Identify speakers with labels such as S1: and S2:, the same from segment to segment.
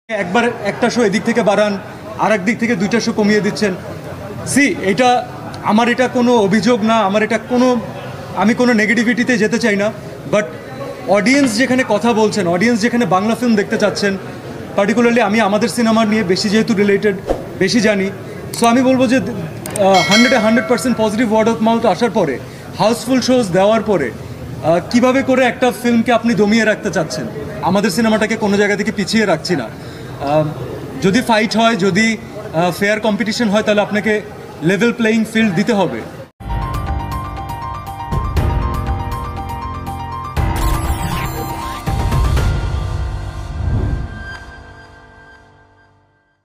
S1: একবার একটা শো এদিক থেকে বাড়ান, আর এক দিক থেকে দুইটা শো কমিয়ে দিচ্ছেন। এটা আমার এটা কোনো অভিযোগ না, আমার এটা আমি কোনো নেগেটিভিটিতে যেতে চাই না। বাট অডিয়েন্স যেখানে কথা বলছেন, অডিয়েন্স যেখানে বাংলা ফিল্ম দেখতে চাচ্ছেন, পার্টিকুলারলি আমি আমাদের সিনেমার নিয়ে বেশি যেহেতু রিলেটেড, বেশি জানি, সো আমি বলবো যে 100% পজিটিভ ওয়ার্ড অফ মাউথ আসার পরে, হাউসফুল শোজ দেওয়ার পরে কিভাবে করে একটা ফিল্মকে আপনি দমিয়ে রাখতে চাচ্ছেন। আমাদের সিনেমাটাকে কোনো জায়গা থেকে পিছিয়ে রাখছি না। যদি ফাইট হয়, যদি ফেয়ার কম্পিটিশন হয়, তাহলে আপনাকে লেভেল প্লেয়িং ফিল্ড দিতে হবে।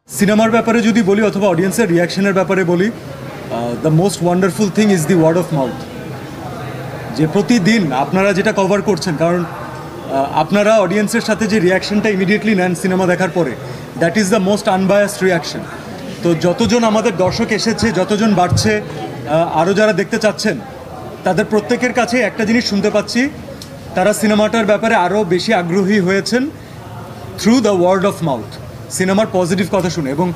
S1: সিনেমার ব্যাপারে যদি বলি অথবা অডিয়েন্সের রিয়াকশনের ব্যাপারে বলি, the most wonderful thing is the word of mouth. যে প্রতিদিন আপনারা যেটা কভার করছেন, কারণ আপনারা অডিয়েন্সের সাথে যে রিয়াকশনটা ইমিডিয়েটলি নেন সিনেমা দেখার পরে, that is the most unbiased reaction. তো যতজন আমাদের দর্শক এসেছে, যতজন বাড়ছে, আরও যারা দেখতে চাচ্ছেন, তাদের প্রত্যেকের কাছে একটা জিনিস শুনতে পাচ্ছি, তারা সিনেমাটার ব্যাপারে আরও বেশি আগ্রহী হয়েছেন through the word of mouth, সিনেমার পজিটিভ কথা শুনে। এবং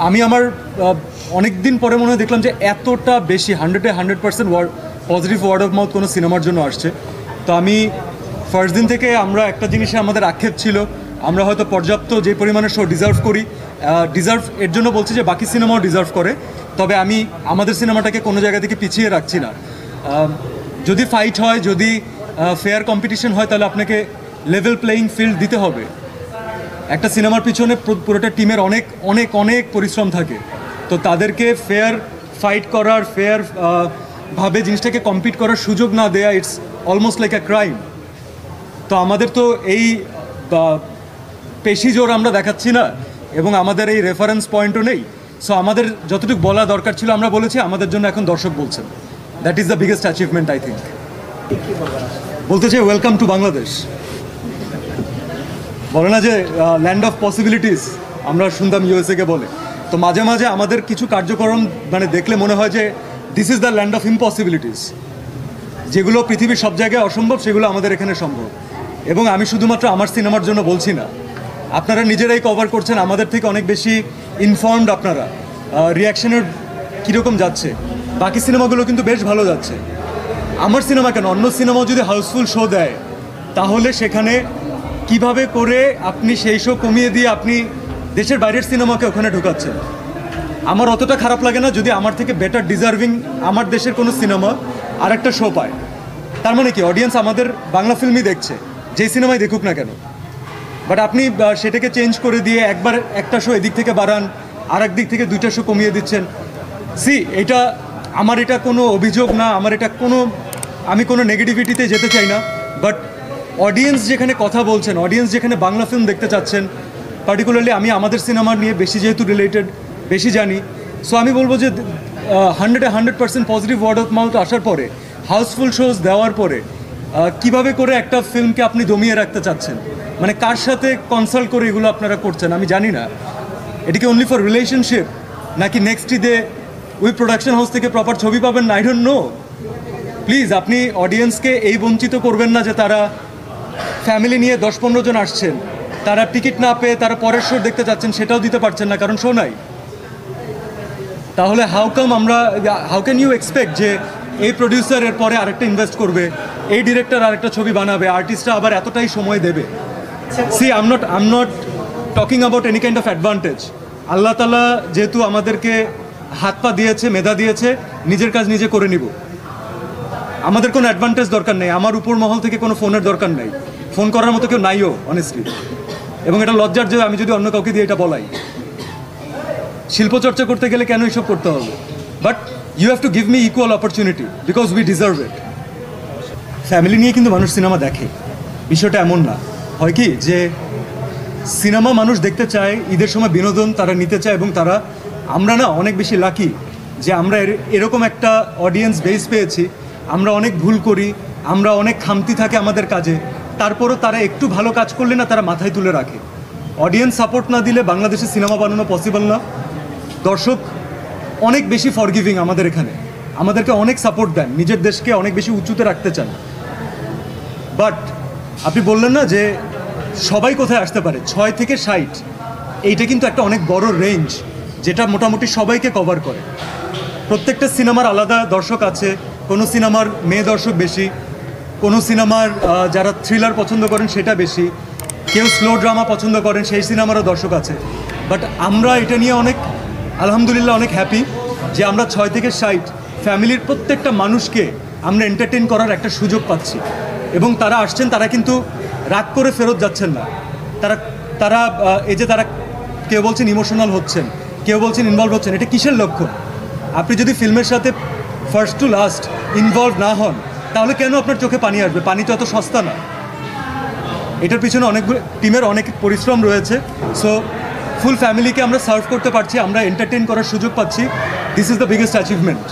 S1: আমি আমার অনেক দিন পরে মনে হয় দেখলাম যে এতটা বেশি 100% পজিটিভ ওয়ার্ড অফ মাউথ কোনো সিনেমার জন্য আসছে। তো আমি ফার্স্ট দিন থেকে আমরা একটা জিনিসে আমাদের আক্ষেপ ছিল, আমরা হয়তো পর্যাপ্ত যে পরিমাণে শো ডিজার্ভ করি, এর জন্য বলছি যে বাকি সিনেমাও ডিজার্ভ করে, তবে আমি আমাদের সিনেমাটাকে কোনো জায়গা থেকে পিছিয়ে রাখছি না। যদি ফাইট হয়, যদি ফেয়ার কম্পিটিশন হয়, তাহলে আপনাকে লেভেল প্লেয়িং ফিল্ড দিতে হবে। একটা সিনেমার পিছনে পুরোটা টিমের অনেক অনেক অনেক পরিশ্রম থাকে, তো তাদেরকে ফেয়ার ফাইট করার, ফেয়ার ভাবে জিনিসটাকে কম্পিট করার সুযোগ না দেয়া, it's almost like a crime. তো আমাদের তো এই পেশি জোর আমরা দেখাচ্ছি না, এবং আমাদের এই রেফারেন্স পয়েন্টও নেই। সো আমাদের যতটুকু বলা দরকার ছিল আমরা বলেছি, আমাদের জন্য এখন দর্শক বলছেন। That is the biggest achievement I think. বলতে চাই ওয়েলকাম টু বাংলাদেশ। বলে না যে ল্যান্ড অফ পসিবিলিটিস, আমরা শুনতাম ইউএসএকে বলে। তো মাঝে মাঝে আমাদের কিছু কার্যক্রম দেখলে মনে হয় যে this is the land of impossibilities. যেগুলো পৃথিবীর সব জায়গায় অসম্ভব, সেগুলো আমাদের এখানে সম্ভব। এবং আমি শুধুমাত্র আমার সিনেমার জন্য বলছি না, আপনারা নিজেরাই কভার করছেন, আমাদের থেকে অনেক বেশি ইনফর্মড আপনারা। রিয়াকশনের কীরকম যাচ্ছে, বাকি সিনেমাগুলো কিন্তু বেশ ভালো যাচ্ছে। আমার সিনেমা কেন, অন্য সিনেমাও যদি হাউসফুল শো দেয়, তাহলে সেখানে কিভাবে করে আপনি সেই শো কমিয়ে দিয়ে আপনি দেশের বাইরের সিনেমাকে ওখানে ঢোকাচ্ছেন। আমার অতটা খারাপ লাগে না যদি আমার থেকে বেটার ডিজার্ভিং আমার দেশের কোনো সিনেমা আর একটা শো পায়। তার মানে কি, অডিয়েন্স আমাদের বাংলা ফিল্মই দেখছে, যেই সিনেমাই দেখুক না কেন। বাট আপনি সেটাকে চেঞ্জ করে দিয়ে একবার একটা শো এদিক থেকে বাড়ান, আর এক দিক থেকে দুইটা শো কমিয়ে দিচ্ছেন। এটা আমার এটা কোনো অভিযোগ না, আমার এটা আমি কোনো নেগেটিভিটিতে যেতে চাই না। বাট অডিয়েন্স যেখানে কথা বলছেন, অডিয়েন্স যেখানে বাংলা ফিল্ম দেখতে চাচ্ছেন, পার্টিকুলারলি আমি আমাদের সিনেমার নিয়ে বেশি যেহেতু রিলেটেড, বেশি জানি, সো আমি বলবো যে 100% পজিটিভ ওয়ার্ড অফ মাউথ আসার পরে, হাউসফুল শোজ দেওয়ার পরে কিভাবে করে একটা ফিল্মকে আপনি দমিয়ে রাখতে চাচ্ছেন, মানে কার সাথে কনসাল্ট করে এগুলো আপনারা করছেন আমি জানি না। এটিকে অনলি ফর রিলেশনশিপ, নাকি নেক্সট ঈদে ওই প্রোডাকশন হাউস থেকে প্রপার ছবি পাবেন না, আই ডোন্ট নো। প্লিজ আপনি অডিয়েন্সকে এই বঞ্চিত করবেন না যে তারা ফ্যামিলি নিয়ে 10-15 জন আসছেন, তারা টিকিট না পেয়ে তারা পরের শো দেখতে চাচ্ছেন, সেটাও দিতে পারছেন না কারণ শো নাই। তাহলে হাউ ক্যান ইউ এক্সপেক্ট যে এই প্রডিউসার এর পরে আরেকটা ইনভেস্ট করবে, এই ডিরেক্টর আরেকটা ছবি বানাবে, আর্টিস্টরা আবার এতটাই সময় দেবে। I am not talking about any kind of advantage. Allah তাআলা যেহেতু আমাদেরকে হাত পা দিয়েছে, মেধা দিয়েছে, নিজের কাজ নিজে করে নিব। আমাদের কোনো অ্যাডভান্টেজ দরকার নেই, আমার উপর মহল থেকে কোনো ফোনের দরকার নেই, ফোন করার মতো কেউ নাইও অনেস্টলি। এবং এটা লজ্জার যে আমি যদি অন্য কাউকে দিয়ে এটা বলাই। শিল্পচর্চা করতে গেলে কেন এসব করতে হবে? But you have to give me equal opportunity because we deserve it. Family নিয়ে কিন্তু মানুষ সিনেমা দেখে, বিষয়টা এমন না। হয় কি যে সিনেমা মানুষ দেখতে চায়, ঈদের সময় বিনোদন তারা নিতে চায়, এবং আমরা না অনেক বেশি লাকি যে আমরা এরকম একটা অডিয়েন্স বেস পেয়েছি। আমরা অনেক ভুল করি, আমরা অনেক খামতি থাকে আমাদের কাজে, তারপরও তারা একটু ভালো কাজ করলে না তারা মাথায় তুলে রাখে। অডিয়েন্স সাপোর্ট না দিলে বাংলাদেশে সিনেমা বানানো পসিবল না। দর্শক অনেক বেশি ফরগিভিং আমাদের এখানে, আমাদেরকে অনেক সাপোর্ট দেন, নিজের দেশকে অনেক বেশি উঁচুতে রাখতে চান। বাট আপনি বললেন না যে সবাই কোথায় আসতে পারে, 6 থেকে 60 এইটা কিন্তু একটা অনেক বড় রেঞ্জ, যেটা মোটামুটি সবাইকে কভার করে। প্রত্যেকটা সিনেমার আলাদা দর্শক আছে, কোনো সিনেমার মেয়ে দর্শক বেশি, কোনো সিনেমার যারা থ্রিলার পছন্দ করেন সেটা বেশি, কেউ স্লো ড্রামা পছন্দ করেন সেই সিনেমারও দর্শক আছে। বাট আমরা এটা নিয়ে অনেক আলহামদুলিল্লাহ অনেক হ্যাপি যে আমরা 6 থেকে 60 ফ্যামিলির প্রত্যেকটা মানুষকে আমরা এন্টারটেইন করার একটা সুযোগ পাচ্ছি, এবং তারা আসছেন, তারা কিন্তু রাগ করে ফেরত যাচ্ছেন না। তারা তারা এই যে তারা কেউ বলছেন ইমোশনাল হচ্ছেন, কেউ বলছেন ইনভলভ হচ্ছেন, এটা কিসের লক্ষণ? আপনি যদি ফিল্মের সাথে ফার্স্ট টু লাস্ট ইনভলভ না হন তাহলে কেন আপনার চোখে পানি আসবে? পানি তো এত সস্তা না। এটার পিছনে অনেকগুলো টিমের অনেক পরিশ্রম রয়েছে। সো ফুল ফ্যামিলিকে আমরা সার্ভ করতে পারছি, আমরা এন্টারটেইন করার সুযোগ পাচ্ছি। This is the biggest achievement.